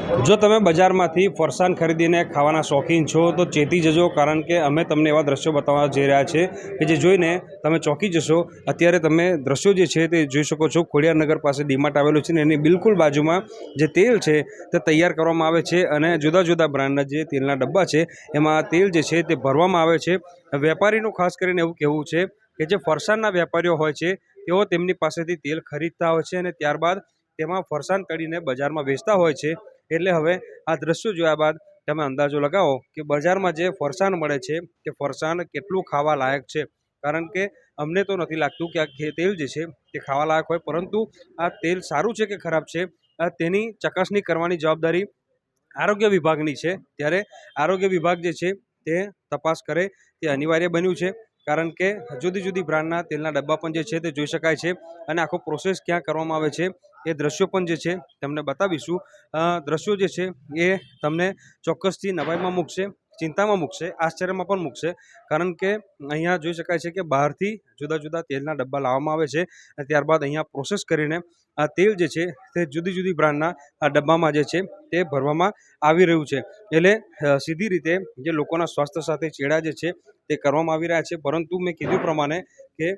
જો તમે બજારમાંથી ફરસાણ ખરીદીને ખાવાના શોખીન છો તો ચેતી જજો, કારણ કે અમે તમને એવા દ્રશ્યો બતાવવા જઈ રહ્યા છે કે જે જોઈને તમે ચોંકી જશો। અત્યારે તમે દ્રશ્યો જે છે તે જોઈ શકો છો। ખોડિયારનગર પાસે ડીમાર્ટ આવેલું છે ને એની બિલકુલ બાજુમાં જે તેલ છે તે તૈયાર કરવામાં આવે છે અને જુદા જુદા બ્રાન્ડના જે તેલના ડબ્બા છે એમાં તેલ જે છે તે ભરવામાં આવે છે। વેપારીનું ખાસ કરીને એવું કહેવું છે કે જે ફરસાણના વેપારીઓ હોય છે તેઓ તેમની પાસેથી તેલ ખરીદતા હોય છે અને ત્યારબાદ તેમાં ફરસાણ કાઢીને બજારમાં વેચતા હોય છે। એટલે હવે આ દ્રશ્યો જોયા બાદ તમે અંદાજો લગાવો કે બજારમાં જે ફરસાણ મળે છે તે ફરસાણ કેટલું ખાવા લાયક છે, કારણ કે અમને તો નથી લાગતું કે આ તેલ જે છે તે ખાવા લાયક હોય, પરંતુ આ તેલ સારું છે કે ખરાબ છે તેની ચકાસણી કરવાની જવાબદારી આરોગ્ય વિભાગની છે। ત્યારે આરોગ્ય વિભાગ જે છે તે તપાસ કરે તે અનિવાર્ય બન્યું છે, કારણ કે જુદી જુદી બ્રાન્ડના તેલના ડબ્બા પણ જે છે તે જોઈ શકાય છે અને આખો પ્રોસેસ ક્યાં કરવામાં આવે છે એ દ્રશ્યો પણ જે છે તમને બતાવીશું। દ્રશ્યો જે છે એ તમને ચોક્કસથી નવાઈમાં મૂકશે, ચિંતામાં મૂકશે, આશ્ચર્યમાં પણ મૂકશે, કારણ કે અહીંયા જોઈ શકાય છે કે બહારથી જુદા જુદા તેલના ડબ્બા લાવવામાં આવે છે અને ત્યારબાદ અહીંયા પ્રોસેસ કરીને આ તેલ જે છે તે જુદી જુદી બ્રાન્ડના આ ડબ્બામાં જે છે તે ભરવામાં આવી રહ્યું છે। એટલે સીધી રીતે જે લોકોના સ્વાસ્થ્ય સાથે ચેડા જે છે તે કરવામાં આવી રહ્યા છે, પરંતુ મેં કીધું પ્રમાણે કે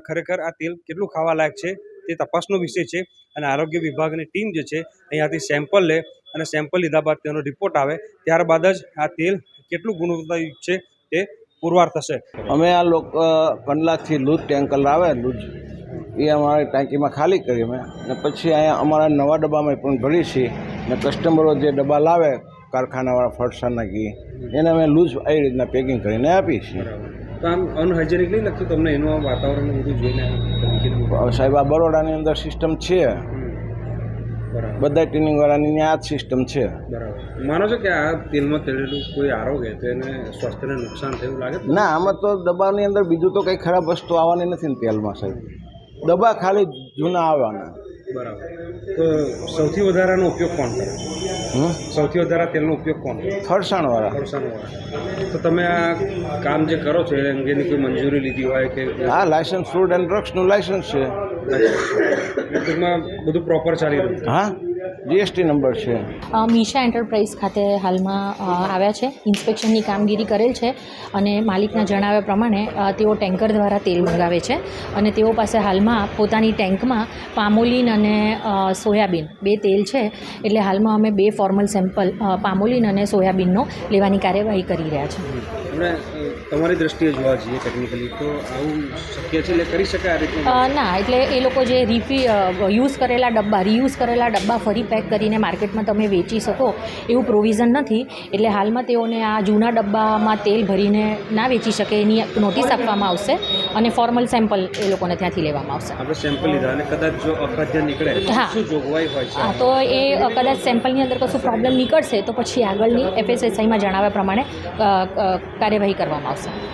ખરેખર આ તેલ કેટલું ખાવા લાયક છે તે તપાસનો વિષય છે અને આરોગ્ય વિભાગની ટીમ જે છે અહીંયાથી સેમ્પલ લે અને સેમ્પલ લીધા બાદ તેનો રિપોર્ટ આવે ત્યારબાદ જ આ તેલ કેટલું ગુણવત્તાયુક્ત છે તે પુરવાર થશે। અમે આ લોકો કંડલાથી લૂજ ટેન્કર લાવે લૂજ એ અમારી ટાંકીમાં ખાલી કરી અમે ને પછી અહીંયા અમારા નવા ડબ્બામાં પણ ભરી છીએ ને કસ્ટમરો જે ડબ્બા લાવે કારખાનાવાળા ફરસાણના ઘી એને અમે લૂઝ આવી રીતના પેકિંગ કરીને આપીએ છીએ। તો આમ અનહાઇજેનિક નહીં લાગતું તમને એનું વાતાવરણ બધું જોઈને? સાહેબ આ બરોડાની અંદર સિસ્ટમ છે, બધા ટ્રેનિંગવાળાની આ જ સિસ્ટમ છે। બરાબર, માનો છો કે આ તેલમાં તળેલું કોઈ આરોગ્ય તો એને સ્વાસ્થ્યને નુકસાન થયું લાગે? ના, આમાં તો ડબ્બાની અંદર બીજું તો કંઈ ખરાબ વસ્તુ આવવાની નથી ને તેલમાં સાહેબ, ડબ્બા ખાલી જૂના આવવાના। બરાબર, તો સૌથી વધારાનો ઉપયોગ કોણ કરે? સૌથી વધારે તેલનો ઉપયોગ કોણ કરે? ફરસાણવાળા। ફરસાણવાળા। તો તમે આ કામ જે કરો છો એ અંગેની કોઈ મંજૂરી લીધી હોય કે? હા, લાયસન્સ ફૂડ એન્ડ ડ્રગ્સનું લાયસન્સ છે। ટૂંકમાં બધું પ્રોપર ચાલી રહ્યું? હા, જીએસટી નંબર છે। મીશા એન્ટરપ્રાઇઝ ખાતે હાલમાં આવ્યા છે, ઇન્સ્પેક્શનની કામગીરી કરેલ છે અને માલિકના જણાવ્યા પ્રમાણે તેઓ ટેન્કર દ્વારા તેલ મંગાવે છે અને તેઓ પાસે હાલમાં પોતાની ટેન્કમાં પામોલીન અને સોયાબીન બે તેલ છે। એટલે હાલમાં અમે બે ફોર્મલ સેમ્પલ પામોલીન અને સોયાબીનનો લેવાની કાર્યવાહી કરી રહ્યા છીએ। આપણે તમારી દ્રષ્ટિએ જોવા જઈએ ટેકનિકલી તો આવું શક્ય છે, એટલે કરી શકાય આ રીતે? ના, એટલે એ લોકો જે યુઝ કરેલા ડબ્બા રીયુઝ કરેલા ડબ્બા ફરી પેક કરીને માર્કેટમાં તમે વેચી શકો એવું પ્રોવિઝન નથી। એટલે હાલમાં તેઓને આ જૂના ડબ્બામાં તેલ ભરીને ના વેચી શકે એની નોટિસ આપવામાં આવશે અને ફોર્મલ સેમ્પલ એ લોકોને ત્યાંથી લેવામાં આવશે। આપણે સેમ્પલ લીધા અને કદાચ જો અખાદ્ય નીકળે શું જોગવાઈ હોય છે? હા, તો એ કદાચ સેમ્પલની અંદર કશું પ્રોબ્લેમ નીકળશે તો પછી આગળની FSSAIમાં જણાવ્યા પ્રમાણે કાર્યવાહી કરવામાં આવશે।